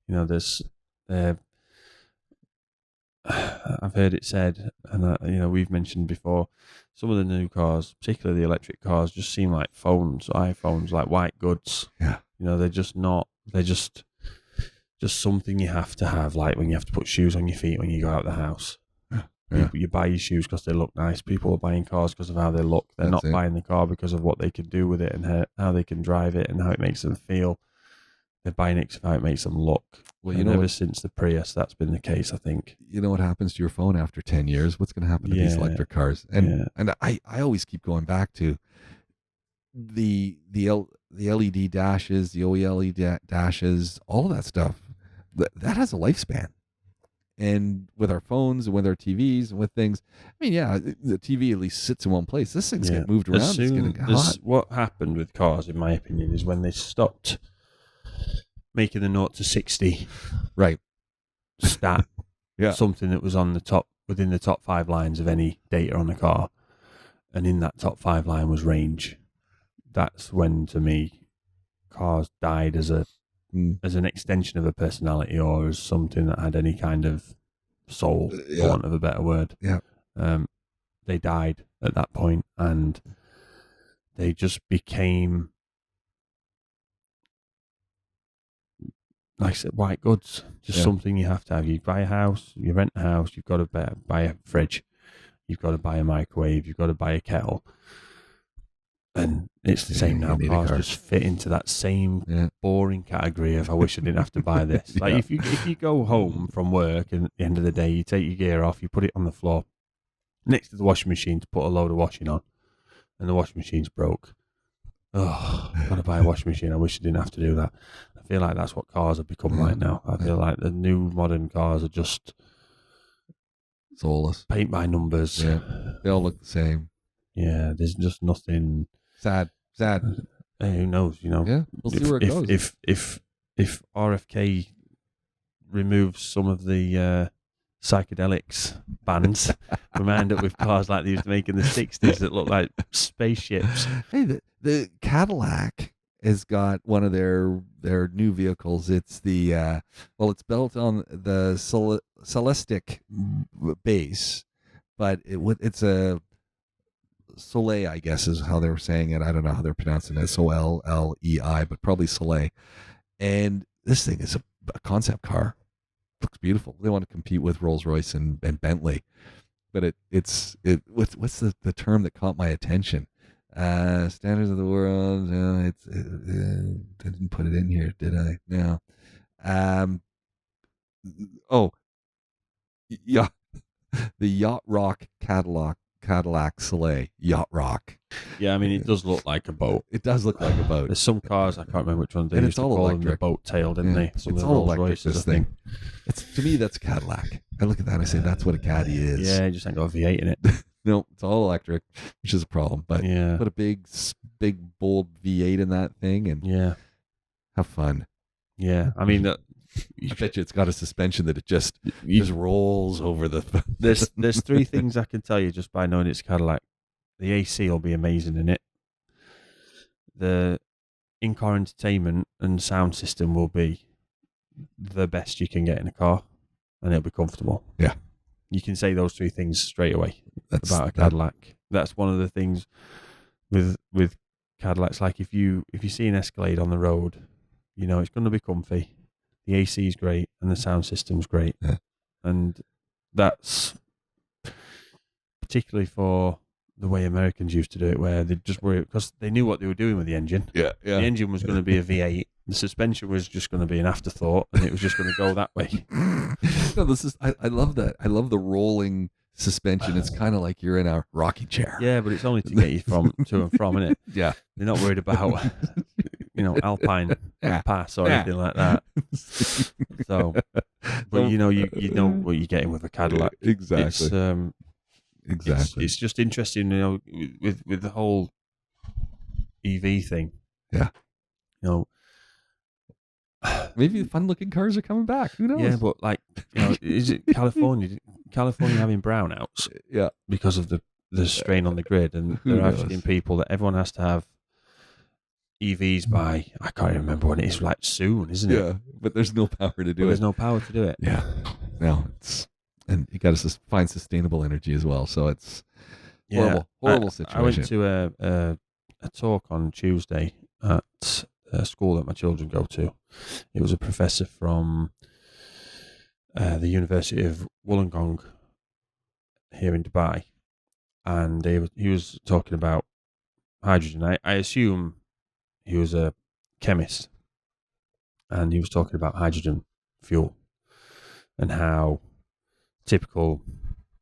There's, I've heard it said, and we've mentioned before, some of the new cars, particularly the electric cars, just seem like iPhones, like white goods. Yeah. They're just not. They're just something you have to have, like when you have to put shoes on your feet when you go out the house. Yeah. You buy your shoes because they look nice. People are buying cars because of how they look. They're not buying the car because of what they can do with it and how they can drive it and how it makes them feel. They're buying it for how it makes them look. Well, ever since the Prius, that's been the case, I think. You know what happens to your phone after 10 years? What's going to happen to these electric cars? And I always keep going back to the LED dashes, the OLED dashes, all of that stuff. That has a lifespan. And with our phones and with our TVs and with things, I mean, the TV at least sits in one place. This thing's getting moved around. It's getting hot. What happened with cars, in my opinion, is when they stopped making the 0 to 60 stat, something that was on the top, within the top 5 lines of any data on a car, and in that top 5 line was range. That's when, to me, cars died as an extension of a personality, or as something that had any kind of soul, for want of a better word. They died at that point, and they just became like I said, white goods, just something you have to have. You buy a house, you rent a house, you've got to buy a fridge, you've got to buy a microwave, you've got to buy a kettle. And it's the same now. Cars just fit into that same boring category of I wish I didn't have to buy this. Like if you go home from work and at the end of the day you take your gear off, you put it on the floor next to the washing machine to put a load of washing on, and the washing machine's broke. Oh, I've got to buy a washing machine. I wish I didn't have to do that. I feel like that's what cars have become right now. I feel like the new modern cars are just soulless, paint by numbers. Yeah, they all look the same. Yeah, there's just nothing. Sad. Hey, who knows? You know. Yeah, we'll see where it goes. If RFK removes some of the psychedelics bands, we might end up with cars like they used to make in the 60s that look like spaceships. Hey, the Cadillac has got one of their new vehicles. It's the it's built on the Celestic base, but it's a Soleil, I guess, is how they were saying it. I don't know how they're pronouncing it. Soleil, but probably Soleil. And this thing is a concept car. Looks beautiful. They want to compete with Rolls-Royce and Bentley, but what's the term that caught my attention? Standards of the world. I didn't put it in here, did I? No. Yeah, the Yacht Rock Cadillac Soleil Yacht Rock. Yeah, I mean it does look like a boat. It does look like a boat. There's some cars I can't remember which one they and used to call them the boat tail, didn't they? Some it's of the all electric. Rolls-Royces, This thing. To me, that's a Cadillac. I look at that and I say that's what a Caddy is. Yeah, it just ain't got a V8 in it. No, it's all electric, which is a problem. But put a big bold V8 in that thing and have fun. Yeah, I mean I bet you it's got a suspension that it just rolls over the. There's three things I can tell you just by knowing it's Cadillac. The AC will be amazing in it. The in-car entertainment and sound system will be the best you can get in a car, and it'll be comfortable. Yeah, you can say those three things straight away about a Cadillac. That's one of the things with Cadillacs. Like if you see an Escalade on the road, you know it's going to be comfy. The AC is great and the sound system's great, and that's particularly for the way Americans used to do it, where they just were because they knew what they were doing with the engine. Yeah. The engine was going to be a V8. The suspension was just going to be an afterthought, and it was just going to go that way. No, this is. I love that. I love the rolling suspension. It's kind of like you're in a rocking chair. Yeah, but it's only to get you to and from, isn't it? Yeah, they're not worried about Alpine Pass or anything like that. So, but you know what you're getting with a Cadillac. Exactly. Exactly. It's just interesting, you know, with the whole EV thing. Yeah. You know, maybe the fun-looking cars are coming back. Who knows? Yeah, but like, you know, is it California having brownouts? Yeah, because of the strain on the grid, and they're asking people that everyone has to have EVs by I can't even remember when it is. Like soon, isn't it? Yeah, but there's no power to do it. There's no power to do it. Yeah. No, and you got to find sustainable energy as well. So it's horrible situation. I went to a talk on Tuesday at a school that my children go to. It was a professor from the University of Wollongong here in Dubai, and he was talking about hydrogen. I assume he was a chemist, and he was talking about hydrogen fuel and how typical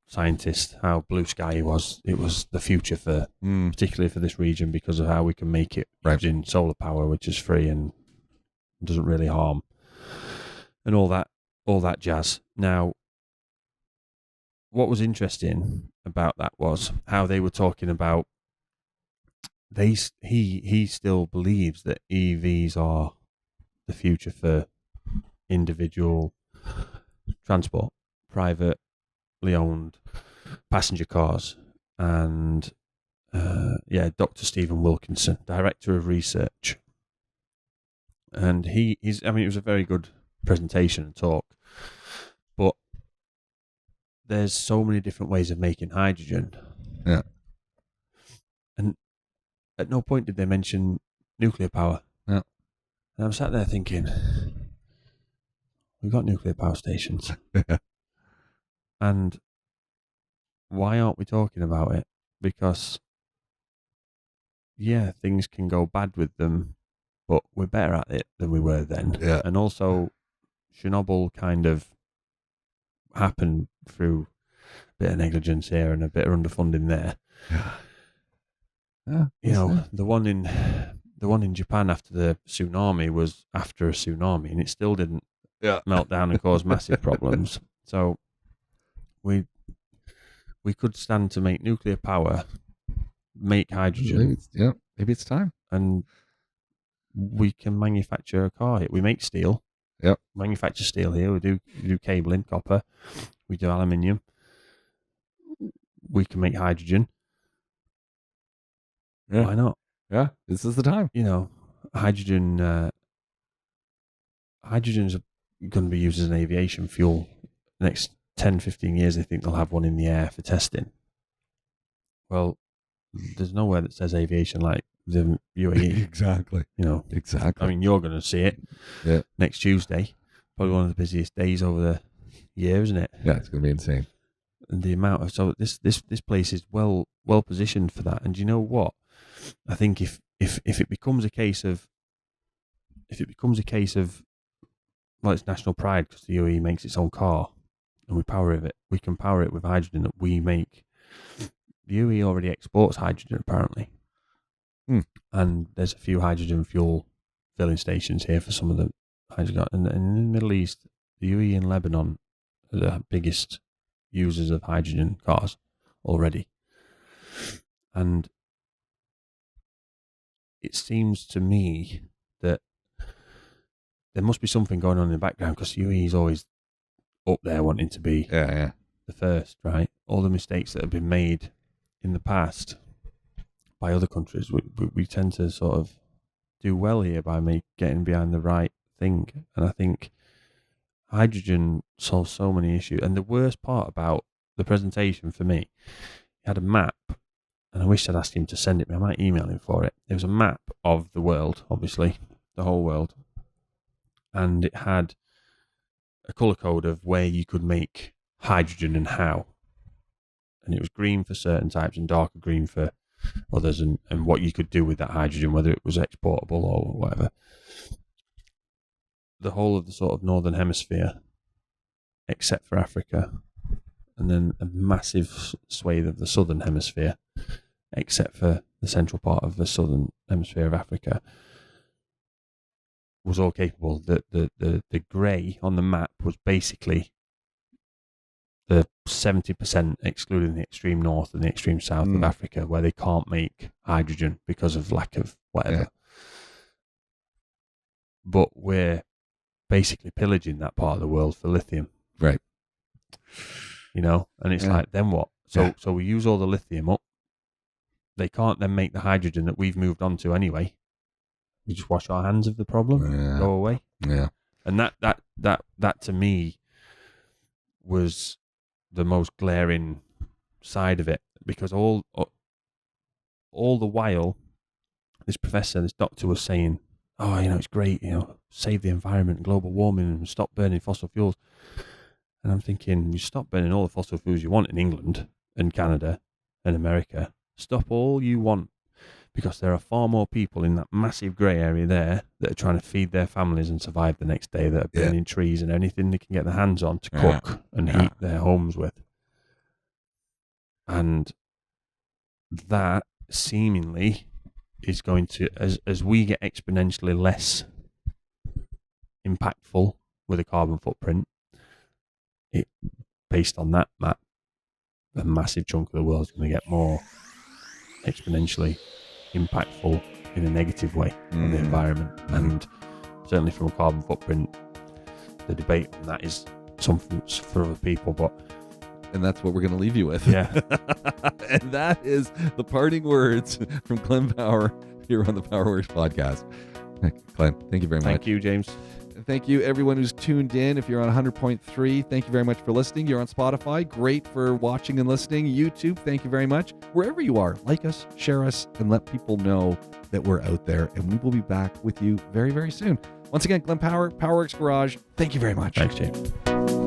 scientist, how blue sky he was. It was the future for particularly for this region because of how we can make it using solar power, which is free and doesn't really harm, and all that jazz. Now, what was interesting about that was how they were talking about he still believes that EVs are the future for individual transport, privately owned passenger cars. And Dr. Stephen Wilkinson, Director of Research. And it was a very good presentation and talk, but there's so many different ways of making hydrogen. Yeah. And at no point did they mention nuclear power. Yeah. And I'm sat there thinking, We've got nuclear power stations. And why aren't we talking about it? Because, yeah, things can go bad with them, but we're better at it than we were then. Yeah. And also, Chernobyl kind of happened through a bit of negligence here and a bit of underfunding there. Yeah. You know, the one in Japan after the tsunami was after a tsunami, and it still didn't melt down and cause massive problems. So we could stand to make nuclear power, make hydrogen. Maybe it's time. And we can manufacture a car. We make steel. Yep. Manufacture steel here. We do cabling, copper. We do aluminium. We can make hydrogen. Yeah. Why not? Yeah, this is the time. You know, hydrogen's going to be used as an aviation fuel. The next 10, 15 years, they think they'll have one in the air for testing. Well, there's nowhere that says aviation like the UAE. Exactly. You know, exactly. I mean, you're going to see it next Tuesday. Probably one of the busiest days over the year, isn't it? Yeah, it's going to be insane. And the amount of this place is well positioned for that. And you know what? I think if it becomes a case of well, it's national pride because the UAE makes its own car and we power it. We can power it with hydrogen that we make. The UAE already exports hydrogen apparently, and there's a few hydrogen fuel filling stations here for some of the hydrogen. And in the Middle East, the UAE and Lebanon are the biggest users of hydrogen cars already, and it seems to me that there must be something going on in the background because UAE is always up there wanting to be the first, right? All the mistakes that have been made in the past by other countries, we tend to sort of do well here by getting behind the right thing. And I think hydrogen solves so many issues. And the worst part about the presentation for me, he had a map, and I wish I'd asked him to send it me. I might email him for it. It was a map of the world, obviously, the whole world. And it had a colour code of where you could make hydrogen and how. And it was green for certain types and darker green for others, and what you could do with that hydrogen, whether it was exportable or whatever. The whole of the sort of northern hemisphere, except for Africa, and then a massive swathe of the southern hemisphere, except for the central part of the southern hemisphere of Africa, was all capable. The grey on the map was basically the 70%, excluding the extreme north and the extreme south of Africa, where they can't make hydrogen because of lack of whatever. Yeah. But we're basically pillaging that part of the world for lithium. Right. You know, and it's like, then what? So we use all the lithium up. They can't then make the hydrogen that we've moved on to anyway. We just wash our hands of the problem, go away. Yeah. And that to me was the most glaring side of it, because all the while this doctor was saying, oh, you know, it's great, you know, save the environment, global warming, and stop burning fossil fuels. And I'm thinking, you stop burning all the fossil fuels you want in England and Canada and America. Stop all you want, because there are far more people in that massive grey area there that are trying to feed their families and survive the next day, that are burning trees and anything they can get their hands on to cook and heat their homes with. And that seemingly is going to, as we get exponentially less impactful with a carbon footprint, based on that map, a massive chunk of the world is going to get more exponentially impactful in a negative way on the environment. And certainly from a carbon footprint, the debate on that is something for other people, and that's what we're going to leave you with. Yeah. And that is the parting words from Glenn Power here on the PowerWorks podcast. Glenn, thank you very much. Thank you, James. Thank you, everyone who's tuned in. If you're on 100.3, thank you very much for listening. You're on Spotify, great for watching and listening. YouTube, thank you very much. Wherever you are, like us, share us, and let people know that we're out there. And we will be back with you very, very soon. Once again, Glenn Power, PowerWorks Garage, thank you very much. Thanks, James.